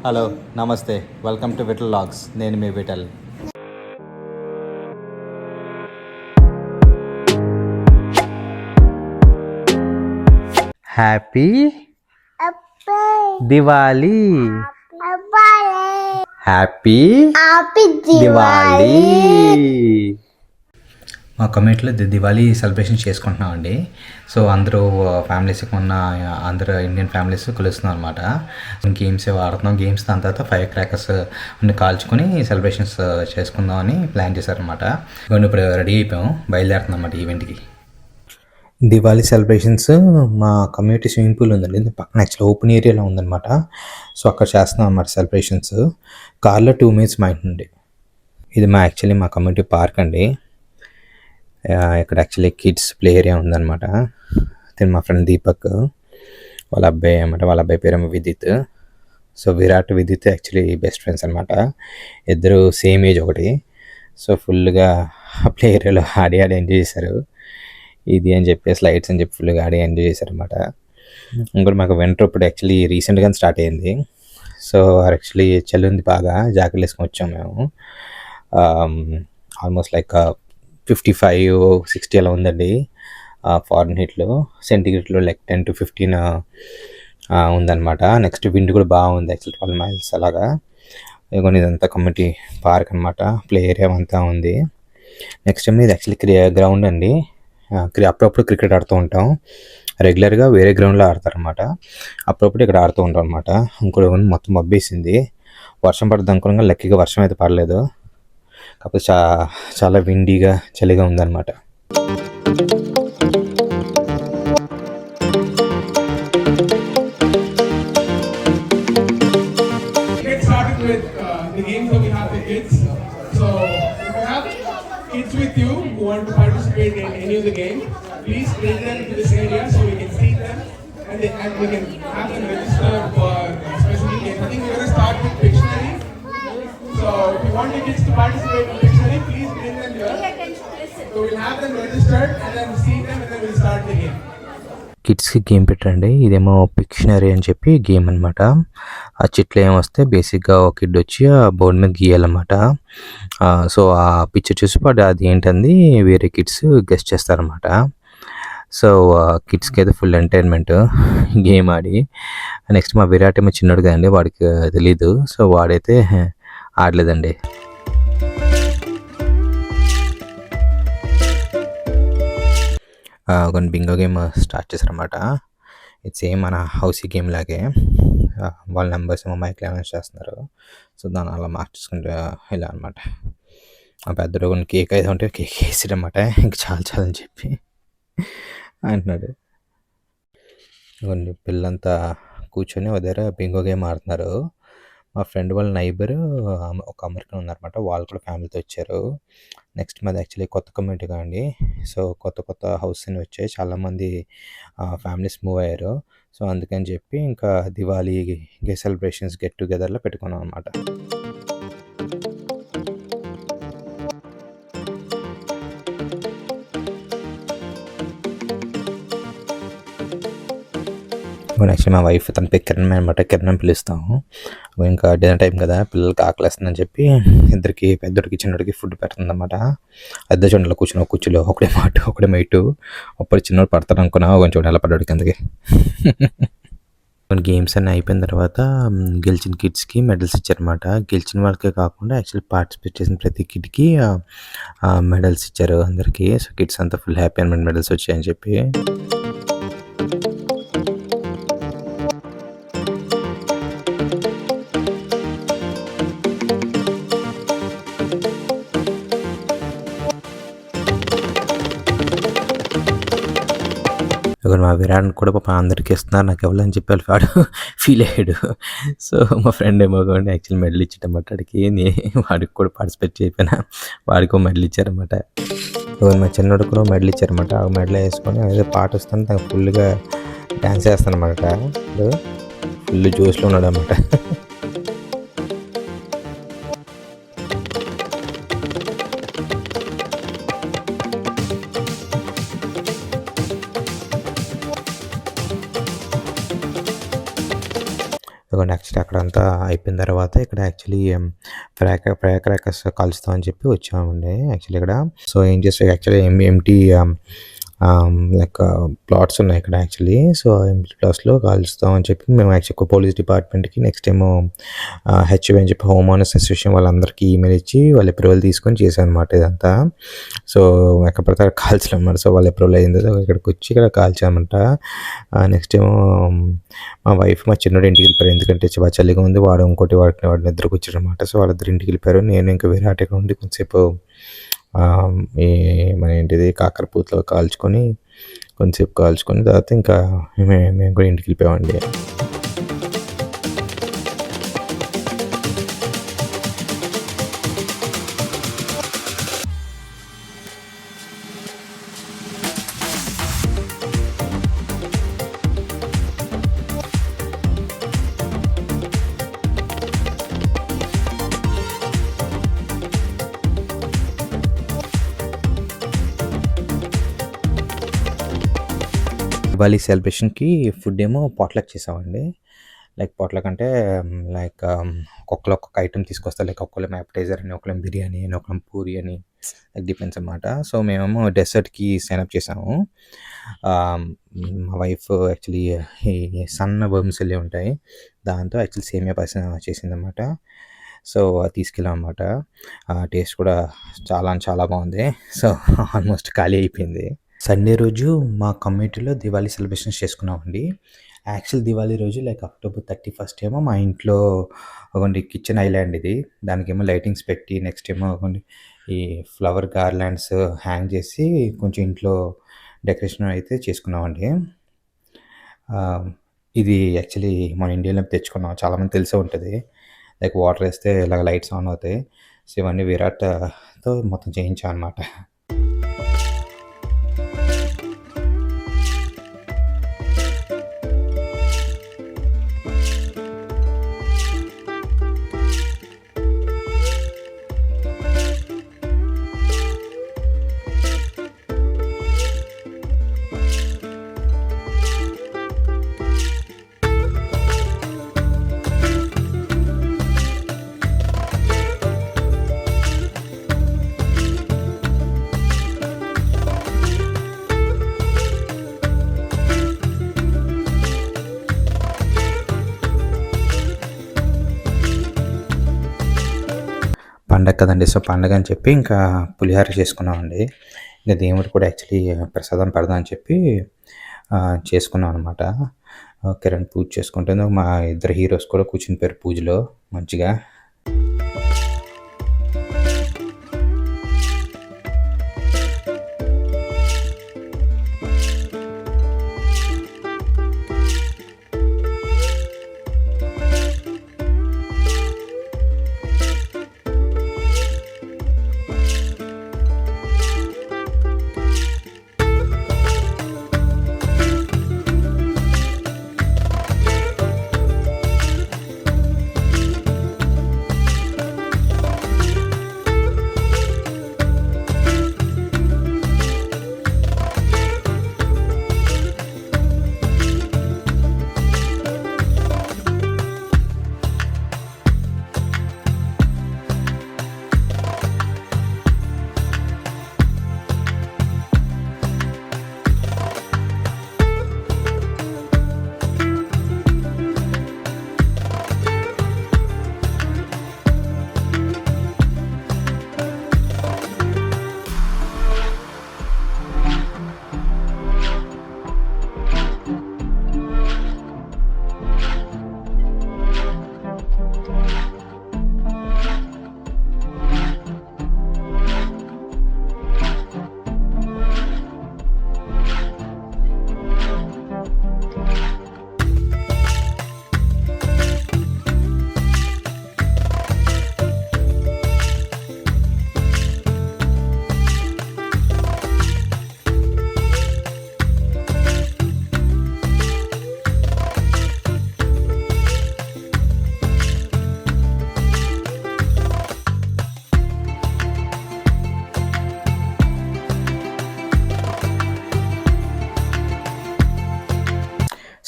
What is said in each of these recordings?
Hello నమస్తే, welcome to Vittal logs. నేను మీ విటల్. హ్యాపీ దివాళీ. హ్యాపీ దివాళీ. మా కమ్యూనిటీలో దివాళీ సెలబ్రేషన్ చేసుకుంటున్నామండి. సో అందరూ ఫ్యామిలీస్ ఉన్న అందరూ ఇండియన్ ఫ్యామిలీస్ కలుస్తున్నాం అనమాట. గేమ్స్ ఆడుతున్నాం. గేమ్స్ దాని తర్వాత ఫైర్ క్రాకర్స్ అన్ని కాల్చుకొని సెలబ్రేషన్స్ చేసుకుందామని ప్లాన్ చేశారనమాట. ఇప్పుడు రెడీ అయిపోయాం, బయలుదేరుతున్నాం అన్నమాట ఈవెంట్కి. దివాళీ సెలబ్రేషన్స్ మా కమ్యూనిటీ స్విమ్మింగ్ పూల్ ఉందండి, పక్కన యాక్చువల్లీ ఓపెన్ ఏరియాలో ఉందన్నమాట. సో అక్కడ చేస్తున్నాం అన్నమాట సెలబ్రేషన్స్. కార్లో 2 minutes మా ఇంటి నుండి. ఇది మా కమ్యూనిటీ పార్క్ అండి. ఇక్కడ యాక్చువల్లీ కిడ్స్ ప్లే ఏరియా ఉందన్నమాట. మా ఫ్రెండ్ దీపక్ వాళ్ళ అబ్బాయి అన్నమాట. వాళ్ళ అబ్బాయి పేరు Vidit. So Virat Vidit actually best friends అనమాట. ఇద్దరు సేమ్ ఏజ్ ఒకటి. సో ఫుల్గా ప్లే ఏరియాలో ఆడి ఎంజాయ్ చేశారు. ఇది అని చెప్పేసి లైట్స్ అని చెప్పి ఫుల్గా ఆడి ఎంజాయ్ చేశారనమాట. ఇంకోటి మాకు వింటర్ ఇప్పుడు యాక్చువల్లీ రీసెంట్గా స్టార్ట్ అయింది. సో యాక్చువల్లీ చలి ఉంది, బాగా జాకెట్లు వేసుకొని వచ్చాము మేము. ఆల్మోస్ట్ లైక్ 55-60 అలా ఉందండి ఫారెన్ హీట్లో. సెంటిగ్రేడ్లో లైక్ 10 to 15 ఉందన్నమాట. నెక్స్ట్ విండ్ కూడా బాగుంది యాక్చువల్లీ 12 miles అలాగా. ఇదిగోండి ఇదంతా కమ్యూనిటీ పార్క్ అనమాట. ప్లే ఏరియా అంతా ఉంది. నెక్స్ట్ టైం ఇది యాక్చువల్లీ గ్రౌండ్ అండి. అప్పుడప్పుడు క్రికెట్ ఆడుతూ ఉంటాం. రెగ్యులర్గా వేరే గ్రౌండ్లో ఆడతారనమాట. అప్పుడప్పుడు ఇక్కడ ఆడుతూ ఉంటాం అనమాట. ఇంకోటి మొత్తం మబ్బేసింది, వర్షం పడుతుంది అనుకున్నాగా. లక్కీగా వర్షం అయితే పడలేదు. కాకపోతే చాలా విండీగా చలిగా ఉందన్నమాట. Kids with you who want to participate in any of the game, please bring them to this area so we can see them and we can have them register for specific games. I think we're going to start with Pictionary. So if you want your kids to participate in Pictionary, please bring them here. So we'll have them registered and then see them and then we'll start the game. కిడ్స్కి game పెట్టండి. ఇదేమో Pictionary అని చెప్పి game అనమాట. ఆ చెట్లు ఏమొస్తే బేసిక్గా ఒక కిడ్ వచ్చి ఆ బోర్డు మీద గీయాలన్నమాట. సో ఆ పిక్చర్ చూసి అది ఏంటంది వేరే కిడ్స్ గెస్ట్ చేస్తారన్నమాట. సో కిడ్స్కి అయితే ఫుల్ ఎంటర్టైన్మెంట్ గేమ్ ఆడి. నెక్స్ట్ మా విరాట్ ఏమో చిన్నోడు కదండి, వాడికి తెలీదు. సో వాడైతే ఆడలేదండి. కొన్ని బింగో గేమ్ స్టార్ట్ చేశారన్నమాట. ఇది సేమ్ మన హౌసీ గేమ్ లాగే. వాళ్ళ నెంబర్స్ ఏమో మైక్లో అనౌన్స్ చేస్తున్నారు. సో దాన్ని అలా మార్చేసుకుంటే ఇలా అనమాట. ఆ పెద్దడు కొన్ని కేక్ అయితే ఉంటే కేక్ వేసాడనమాట. ఇంక చాలా అని చెప్పి అంటున్నాడు. కొన్ని పిల్లలంతా కూర్చొని ఒక దగ్గర బింగో గేమ్ ఆడుతున్నారు. మా ఫ్రెండ్ వాళ్ళ నైబర్ ఒక అమెరికన్ ఉన్నారన్నమాట. వాళ్ళు కూడా ఫ్యామిలీతో వచ్చారు. నెక్స్ట్ మాది యాక్చువల్లీ కొత్త కమ్యూనిటీగా అండి. సో కొత్త హౌస్ అని వచ్చాయి, చాలామంది ఫ్యామిలీస్ మూవ్ అయ్యారు. సో అందుకని చెప్పి ఇంకా దివాళీ సెలబ్రేషన్స్ గెట్ టుగెదర్లో పెట్టుకున్నాం అనమాట. యాక్చువల్లీ మా వైఫ్ తన పేరు కిరణ్ అనమాట. కిరణ్ అని పిలుస్తాము. ఇంకా డిన్నర్ టైం కదా, పిల్లలకి ఆకలేస్తుందని చెప్పి ఇద్దరికి, పెద్దోడికి చిన్నోడికి ఫుడ్ పెడుతుంది అనమాట. అద్దె చూడండి కూర్చుని కూర్చులో ఒకడే మాట ఒకడే మైటు. అప్పుడు చిన్నోడు పడతాడు అనుకున్నా, కొంచెం ఎలా పడ్డాడు కిందకి. గేమ్స్ అన్నీ అయిపోయిన తర్వాత గెలిచిన కిడ్స్కి మెడల్స్ ఇచ్చారన్నమాట. గెలిచిన వాళ్ళకే కాకుండా యాక్చువల్లీ పార్టిసిపేట్ చేసిన ప్రతి కిడ్కి మెడల్స్ ఇచ్చారు అందరికీ. సో కిడ్స్ అంతా ఫుల్ హ్యాపీ అనమాట మెడల్స్ వచ్చాయని చెప్పి. మా విరాట్ కూడా పాప అందరికీ ఇస్తున్నారు, నాకు ఎవరు అని చెప్పి వాడు ఫీల్ అయ్యాడు. సో మా ఫ్రెండ్ ఏమో కానీ యాక్చువల్లీ మెడల్ ఇచ్చాడన్నమాట వాడికి. వాడికి కూడా పార్టిసిపేట్ చేయకపోయినా వాడికి మెడల్ ఇచ్చారన్నమాట. మా చిన్నోడు కూడా మెడల్ ఇచ్చారన్నమాట. ఆ మెడల్ వేసుకొని ఏదో పాట వస్తాను తను ఫుల్గా డ్యాన్స్ చేస్తానమాట. ఫుల్ జోష్లో ఉన్నాడు అన్నమాట. యాక్చువల్లీ అక్కడంతా అయిపోయిన తర్వాత ఇక్కడ యాక్చువల్లీ ఫైర్ క్రాకర్స్ కాల్చుతామని చెప్పి వచ్చామండి యాక్చువల్లీ ఇక్కడ. సో ఏం చేస్తే యాక్చువల్లీ ఎంటీ లైక్ ప్లాట్స్ ఉన్నాయి ఇక్కడ యాక్చువల్లీ. సో ఎంటీ ప్లాట్స్లో కాల్చుతామని చెప్పి మేము యాక్చువల్లీ పోలీస్ డిపార్ట్మెంట్కి నెక్స్ట్ ఏమో హెచ్ఓ అని చెప్పి హోమ్ ఓనర్స్ అసోసియేషన్ వాళ్ళందరికీ ఈమెయిల్ ఇచ్చి వాళ్ళ అప్రూవల్ తీసుకొని చేశాను అనమాట ఇదంతా. సో ఎక్కడ పడితే అక్కడ కాల్చడం అనమాట. సో వాళ్ళ అప్రూవల్ అయింది, ఇక్కడికి వచ్చి ఇక్కడ కాల్చామంట. నెక్స్ట్ ఏమో మా వైఫ్ మా చిన్నోడు ఇంటికి వెళ్ళిపోయారు, ఎందుకంటే చాలా చలిగా ఉంది. వాడు ఇంకోటి వాడి నిద్రకు వచ్చాడు అనమాట. సో వాళ్ళిద్దరు ఇంటికి వెళ్ళిపోయారు. నేను ఇంకా విరాట్ ఇక్కడ ఉండి కొంచెంసేపు ఈ మన ఏంటిది కాకరపూతలో కాల్చుకొని కొంచెంసేపు కాల్చుకొని తర్వాత ఇంకా మేము కూడా ఇంటికి వెళ్ళిపోయామండి. దివాళీ సెలబ్రేషన్కి ఫుడ్ ఏమో పాట్లక్ చేసామండి. లైక్ పాట్లక్ అంటే లైక్ ఒక్కొక్క ఐటెం తీసుకొస్తారు. లైక్ ఒక్కొక్కరు యాపటైజర్ అని, ఒకళ్ళేమో బిర్యానీ అని, ఒకళ్ళేమో పూరి అని, లైక్ డిపెండ్స్ అనమాట. సో మేమేమో డెసర్ట్కి సైన్ అప్ చేసాము. మా వైఫ్ యాక్చువల్లీ ఈ సన్న వర్మ్సెల్లి ఉంటాయి, దాంతో యాక్చువల్లీ సేమియా పాయసం చేసిందనమాట. సో అది తీసుకెళ్ళాం అనమాట. టేస్ట్ కూడా చాలా బాగుంది. సో ఆల్మోస్ట్ ఖాళీ అయిపోయింది. సండే రోజు మా కమ్యూనిటీలో దివాళీ సెలబ్రేషన్స్ చేసుకున్నామండి. యాక్చువల్ దివాళీ రోజు లైక్ అక్టోబర్ 31 ఏమో మా ఇంట్లో ఒకటి కిచెన్ ఐలాండ్ ఇది, దానికేమో లైటింగ్స్ పెట్టి నెక్స్ట్ ఏమో ఒకటి ఈ ఫ్లవర్ గార్లాండ్స్ హ్యాంగ్ చేసి కొంచెం ఇంట్లో డెకరేషన్ అయితే చేసుకున్నామండి. ఇది యాక్చువల్లీ మన ఇండియాలో తెచ్చుకున్నాం, చాలామంది తెలిసే ఉంటుంది. లైక్ వాటర్ వేస్తే ఇలాగ లైట్స్ ఆన్ అవుతాయి. సో ఇవన్నీ విరాట్తో మొత్తం చేయించాం అనమాట. పండగ కదండి, సో పండగ అని చెప్పి ఇంకా పులిహోర చేసుకున్నామండి. ఇంకా దేవుడు కూడా యాక్చువల్లీ ప్రసాదం పెడదాం అని చెప్పి చేసుకున్నాం అనమాట. కిరణ్ పూజ చేసుకుంటుంది, మా ఇద్దరు హీరోస్ కూడా కూర్చుని పోయారు పూజలో మంచిగా.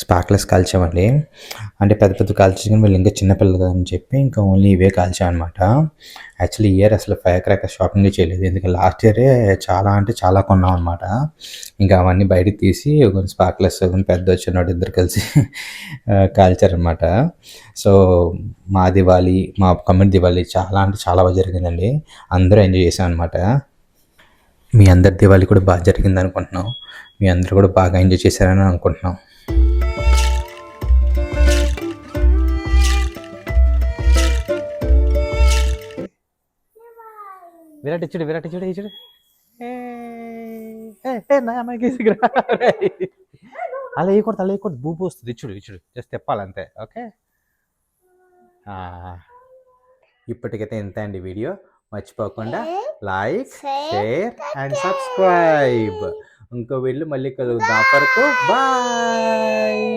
స్పార్క్లెస్ కాల్చామండి. అంటే పెద్ద పెద్ద కాల్చేసి కానీ వీళ్ళు ఇంకా చిన్నపిల్లలు అని చెప్పి ఇంకా ఓన్లీ ఇవే కాల్చామన్నమాట. యాక్చువల్లీ ఇయర్ అసలు ఫైర్ క్రాకర్స్ షాపింగ్ చేయలేదు, ఎందుకంటే లాస్ట్ ఇయరే చాలా అంటే చాలా కొన్నాం అనమాట. ఇంకా అవన్నీ బయటకు తీసి కొన్ని స్పార్క్లెస్ కొన్ని పెద్ద చిన్నోడు ఇద్దరు కలిసి కాల్చారనమాట. సో మా దివాళీ, మా కమ్యూనిటీ దివాళీ చాలా అంటే చాలా బాగా జరిగిందండి. అందరూ ఎంజాయ్ చేశాం అనమాట. మీ అందరి దివాళీ కూడా బాగా జరిగింది అనుకుంటున్నాం. మీ అందరూ కూడా బాగా ఎంజాయ్ చేశారని అనుకుంటున్నాం. విరాట్ ఇచ్చుడు, విరాట్ ఇచ్చుడు, ఇచ్చుడు. అలా వేయకూడదు, అలా వేయకూడదు, భూపు వస్తుంది. ఇచ్చుడు ఇచ్చుడు జస్ట్ తెప్పాలంతే. ఓకే, ఇప్పటికైతే ఎంత అండి వీడియో. మర్చిపోకుండా లైక్, షేర్ అండ్ సబ్స్క్రైబ్. ఇంకో వీళ్ళు మళ్ళీ కలుగుదాం. వరకు బాయ్.